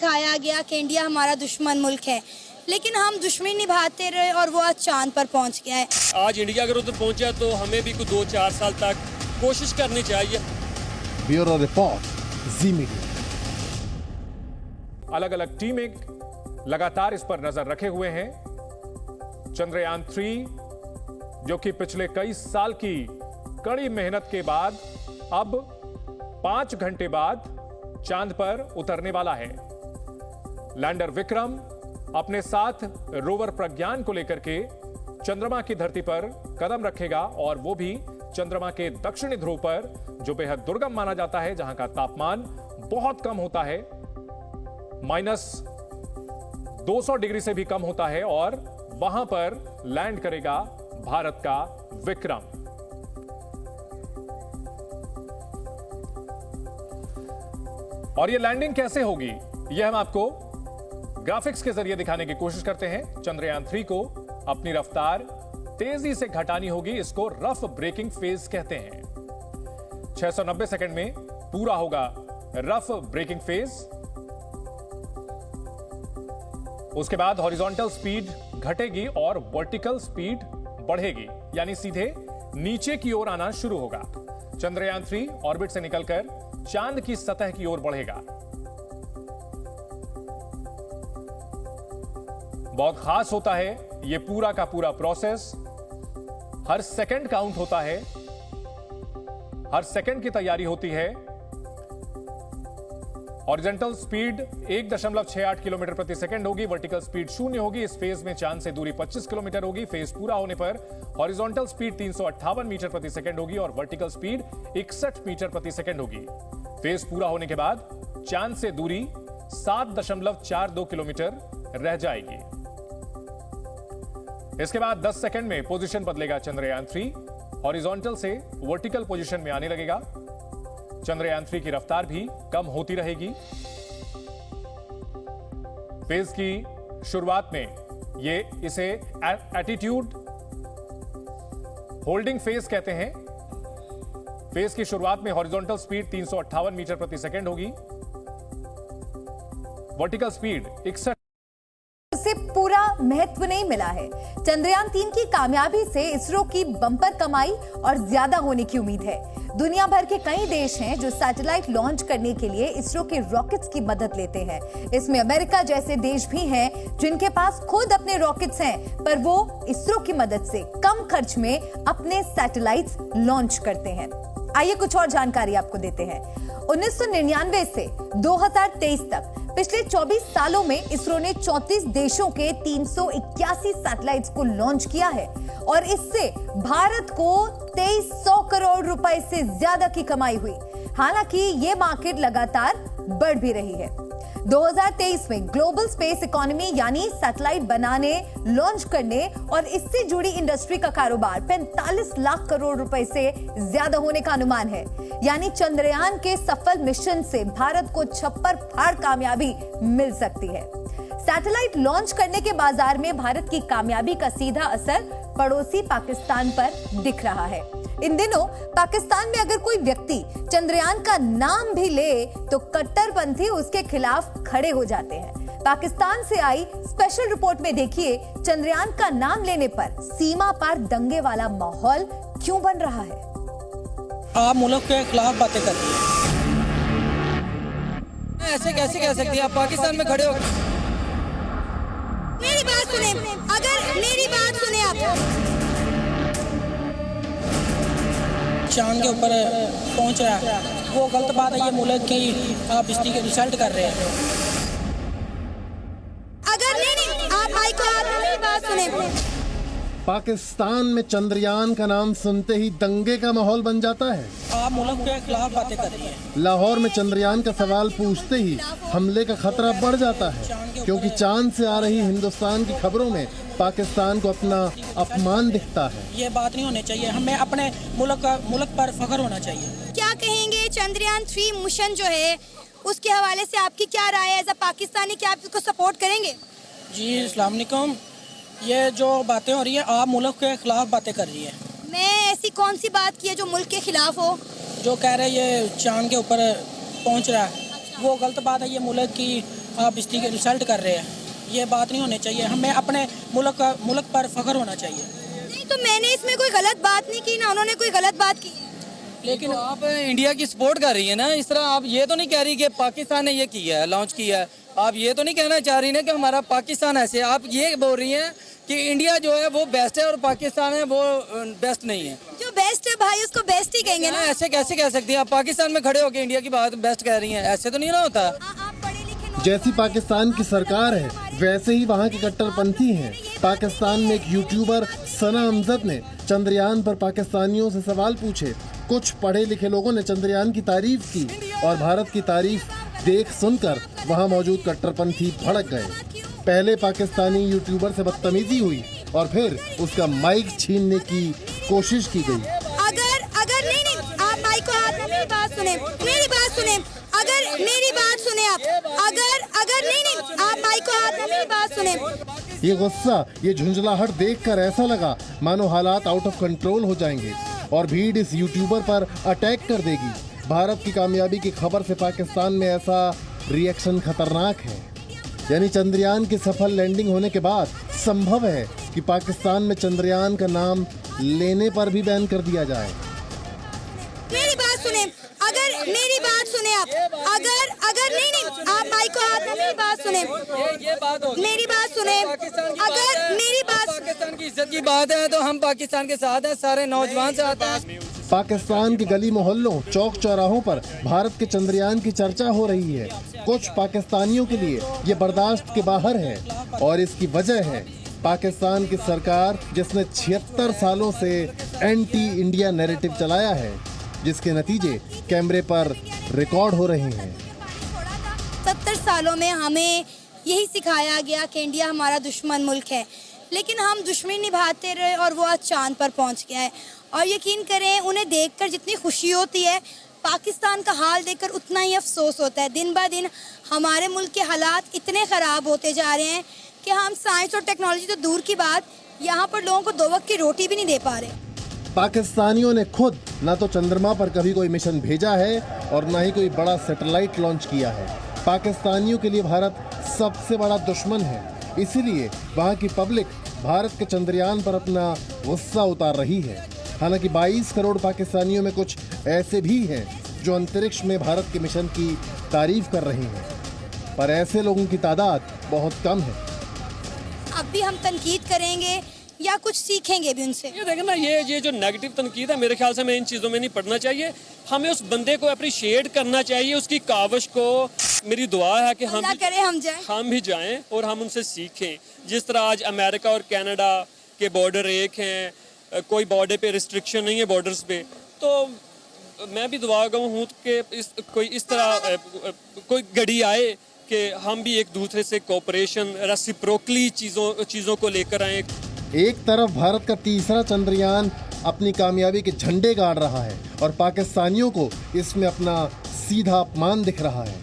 दिखाया गया कि इंडिया हमारा दुश्मन मुल्क है, लेकिन हम दुश्मनी निभाते रहे और वो आज चांद पर पहुंच गया है। आज इंडिया अगर उधर पहुंचा तो हमें भी कुछ 2-4 साल तक कोशिश करनी चाहिए। ब्यूरो रिपोर्ट, जी मीडिया। अलग अलग टीमें लगातार इस पर नजर रखे हुए हैं। चंद्रयान 3 जो कि पिछले कई साल की कड़ी मेहनत के बाद अब 5 घंटे बाद चांद पर उतरने वाला है। लैंडर विक्रम अपने साथ रोवर प्रज्ञान को लेकर के चंद्रमा की धरती पर कदम रखेगा और वो भी चंद्रमा के दक्षिणी ध्रुव पर, जो बेहद दुर्गम माना जाता है, जहां का तापमान बहुत कम होता है, -200 डिग्री से भी कम होता है, और वहां पर लैंड करेगा भारत का विक्रम। और ये लैंडिंग कैसे होगी, यह हम आपको ग्राफिक्स के जरिए दिखाने की कोशिश करते हैं। चंद्रयान 3 को अपनी रफ्तार तेजी से घटानी होगी। इसको रफ ब्रेकिंग फेज कहते हैं। 690 सेकंड में पूरा होगा रफ ब्रेकिंग फेज। उसके बाद हॉरिजॉन्टल स्पीड घटेगी और वर्टिकल स्पीड बढ़ेगी, यानी सीधे नीचे की ओर आना शुरू होगा। चंद्रयान 3 ऑर्बिट से निकलकर चांद की सतह की ओर बढ़ेगा। बहुत खास होता है यह पूरा का पूरा प्रोसेस। हर सेकंड काउंट होता है, हर सेकंड की तैयारी होती है। हॉरिजॉन्टल स्पीड 1.68 किलोमीटर प्रति सेकंड होगी, वर्टिकल स्पीड 0 होगी। इस फेज में चांद से दूरी 25 किलोमीटर होगी। फेज पूरा होने पर हॉरिजॉन्टल स्पीड 358 मीटर प्रति सेकंड होगी और वर्टिकल स्पीड 61 मीटर प्रति सेकंड होगी। फेज पूरा होने के बाद चांद से दूरी 7.42 किलोमीटर रह जाएगी। इसके बाद 10 सेकंड में पोजीशन बदलेगा चंद्रयान 3, हॉरिजॉन्टल से वर्टिकल पोजीशन में आने लगेगा। चंद्रयान 3 की रफ्तार भी कम होती रहेगी। फेज की शुरुआत में इसे एटीट्यूड होल्डिंग फेज कहते हैं। फेज की शुरुआत में हॉरिजॉन्टल स्पीड 358 मीटर प्रति सेकंड होगी, वर्टिकल स्पीड 61। से पूरा महत्व नहीं मिला है। चंद्रयान 3 की कामयाबी से इसरो की बम्पर कमाई और ज्यादा होने की उम्मीद है। दुनिया भर के कई देश हैं जो सैटेलाइट लॉन्च करने के लिए इसरो के रॉकेट्स की मदद लेते हैं। इसमें अमेरिका जैसे देश भी हैं जिनके पास खुद अपने रॉकेट्स हैं, पर वो इसरो की मदद से कम खर्च में अपने सैटेलाइट्स लॉन्च करते हैं। आइए कुछ और जानकारी आपको देते हैं। 1999 से 2023 तक पिछले 24 सालों में इसरो ने 34 देशों के 381 सैटेलाइट्स को लॉन्च किया है और इससे भारत को 2300 करोड़ रुपए से ज्यादा की कमाई हुई। हालांकि ये मार्केट लगातार बढ़ भी रही है। 2023 में ग्लोबल स्पेस इकोनॉमी यानी सैटेलाइट बनाने, लॉन्च करने और इससे जुड़ी इंडस्ट्री का कारोबार 45 लाख करोड़ रुपए से ज्यादा होने का अनुमान है। यानी चंद्रयान के सफल मिशन से भारत को छप्पर फाड़ कामयाबी मिल सकती है। सैटेलाइट लॉन्च करने के बाजार में भारत की कामयाबी का सीधा असर पड़ोसी पाकिस्तान पर दिख रहा है। इन दिनों पाकिस्तान में अगर कोई व्यक्ति चंद्रयान का नाम भी ले तो कट्टरपंथी उसके खिलाफ खड़े हो जाते हैं। पाकिस्तान से आई स्पेशल रिपोर्ट में देखिए चंद्रयान का नाम लेने पर सीमा पार दंगे वाला माहौल क्यों बन रहा है। आप मुल्क के खिलाफ बातें कर रही हैं। ऐसे कैसे कह सकती है, आप पाकिस्तान में खड़े हो। मेरी बात सुने, अगर मेरी बात सुने आप। चांद के ऊपर पहुंच रहा है, वो गलत बात है। ये मुल्क की आप इसकी रिजल्ट कर रहे हैं। अगर नहीं आप भाई को आप मेरी बात सुने। पाकिस्तान में चंद्रयान का नाम सुनते ही दंगे का माहौल बन जाता है। आप मुल्क के खिलाफ बातें कर रही हैं। लाहौर में चंद्रयान का सवाल पूछते ही हमले का खतरा बढ़ जाता है, क्योंकि चांद से आ रही हिंदुस्तान की खबरों में पाकिस्तान को अपना अपमान दिखता है। ये बात नहीं होनी चाहिए। हमें अपने मुल्क पर फख्र होना चाहिए। क्या कहेंगे चंद्रयान 3 मिशन जो है उसके हवाले से आपकी क्या राय है? एज अ पाकिस्तानी क्या आप इसको सपोर्ट करेंगे? जी अस्सलाम वालेकुम। ये जो बातें हो रही है, आप मुल्क के खिलाफ बातें कर रही है। मैं ऐसी कौन सी बात की है जो मुल्क के खिलाफ हो? जो कह रहे हैं ये चांद के ऊपर पहुंच रहा है, वो गलत बात है। ये मुल्क की आप इसकी रिजल्ट कर रहे हैं, ये बात नहीं होनी चाहिए। हमें अपने मुल्क पर फख्र होना चाहिए। नहीं तो मैंने इसमें कोई गलत बात नहीं की ना उन्होंने कोई गलत बात की। लेकिन आप इंडिया की सपोर्ट कर रही है ना, इस तरह आप ये तो नहीं कह रही कि पाकिस्तान ने ये किया है, लॉन्च किया है। आप ये तो नहीं कहना चाह रही ना कि हमारा पाकिस्तान ऐसे, आप ये बोल रही हैं कि इंडिया जो है वो बेस्ट है और पाकिस्तान है वो बेस्ट नहीं है। जो बेस्ट है भाई उसको बेस्ट ही कहेंगे ना। ऐसे कैसे कह सकती हैं आप? पाकिस्तान में खड़े होकर इंडिया की बात बेस्ट कह रही हैं, ऐसे तो नहीं ना होता। आप पढ़े लिखे जैसी पाकिस्तान की सरकार है वैसे ही वहाँ के कट्टरपंथी हैं। पाकिस्तान में एक यूट्यूबर सना अमजद ने चंद्रयान पर पाकिस्तानियों से सवाल पूछे। कुछ पढ़े लिखे लोगों ने चंद्रयान की तारीफ की और भारत की तारीफ देख सुनकर वहाँ मौजूद कट्टरपंथी भड़क गए। पहले पाकिस्तानी यूट्यूबर से बदतमीजी हुई और फिर उसका माइक छीनने की कोशिश की गई। अगर नहीं आप माइक को हाथ में, मेरी बात सुने अगर मेरी बात सुने आप अगर नहीं आप माइक को हाथ में, मेरी बात सुने। ये गुस्सा, ये झुंझलाहट देखकर ऐसा लगा मानो हालात आउट ऑफ कंट्रोल हो जाएंगे और भीड़ इस यूट्यूबर पर अटैक कर देगी। भारत की कामयाबी की खबर से पाकिस्तान में ऐसा रिएक्शन खतरनाक है। यानी चंद्रयान की सफल लैंडिंग होने के बाद संभव है कि पाकिस्तान में चंद्रयान का नाम लेने पर भी बैन कर दिया जाए। मेरी बात सुने आप अगर नहीं आप माइक को हाथ में, मेरी बात सुने। ये बात होगी, मेरी बात सुने। अगर मेरी बात, पाकिस्तान की इज्जत की बात है तो हम पाकिस्तान के साथ हैं, सारे नौजवान साथ हैं। पाकिस्तान के गली मोहल्लों, चौक चौराहों पर भारत के चंद्रयान की चर्चा हो रही है। कुछ पाकिस्तानियों के लिए ये बर्दाश्त के बाहर है और इसकी वजह है पाकिस्तान की सरकार जिसने 76 सालों से एंटी इंडिया नैरेटिव चलाया है, जिसके नतीजे कैमरे पर रिकॉर्ड हो रहे हैं। 70 सालों में हमें यही सिखाया गया कि इंडिया हमारा दुश्मन मुल्क है, लेकिन हम दुश्मनी निभाते रहे और वो आज चांद पर पहुंच गया है। और यकीन करें उन्हें देखकर जितनी खुशी होती है, पाकिस्तान का हाल देखकर उतना ही अफसोस होता है। दिन ब दिन हमारे मुल्क के हालात इतने ख़राब होते जा रहे हैं कि हम साइंस और टेक्नोलॉजी तो दूर की बात, यहाँ पर लोगों को 2 वक्त की रोटी भी नहीं दे पा रहे। पाकिस्तानियों ने खुद ना तो चंद्रमा पर कभी कोई मिशन भेजा है और ना ही कोई बड़ा सैटेलाइट लॉन्च किया है। पाकिस्तानियों के लिए भारत सबसे बड़ा दुश्मन है, इसीलिए वहाँ की पब्लिक भारत के चंद्रयान पर अपना गुस्सा उतार रही है। हालांकि 22 करोड़ पाकिस्तानियों में कुछ ऐसे भी हैं जो अंतरिक्ष में भारत के मिशन की तारीफ कर रहे हैं, पर ऐसे लोगों की तादाद बहुत कम है। अब भी हम तनकीद करेंगे या कुछ सीखेंगे भी उनसे। ये देखें ना, ये जो नेगेटिव तनकीद है, मेरे ख्याल से हमें इन चीज़ों में नहीं पड़ना चाहिए। हमें उस बंदे को अप्रिशिएट करना चाहिए, उसकी काविश को। मेरी दुआ है कि हम भी जाएं और हम उनसे सीखें। जिस तरह आज अमेरिका और कनाडा के बॉर्डर एक हैं, कोई बॉर्डर पे रिस्ट्रिक्शन नहीं है बॉर्डर्स पे, तो मैं भी दुआ गो हूँ कि इस तरह कोई घड़ी आए कि हम भी एक दूसरे से कोऑपरेशन रेसिप्रोकली चीज़ों को लेकर आए। एक तरफ भारत का तीसरा चंद्रयान अपनी कामयाबी के झंडे गाड़ रहा है और पाकिस्तानियों को इसमें अपना सीधा अपमान दिख रहा है।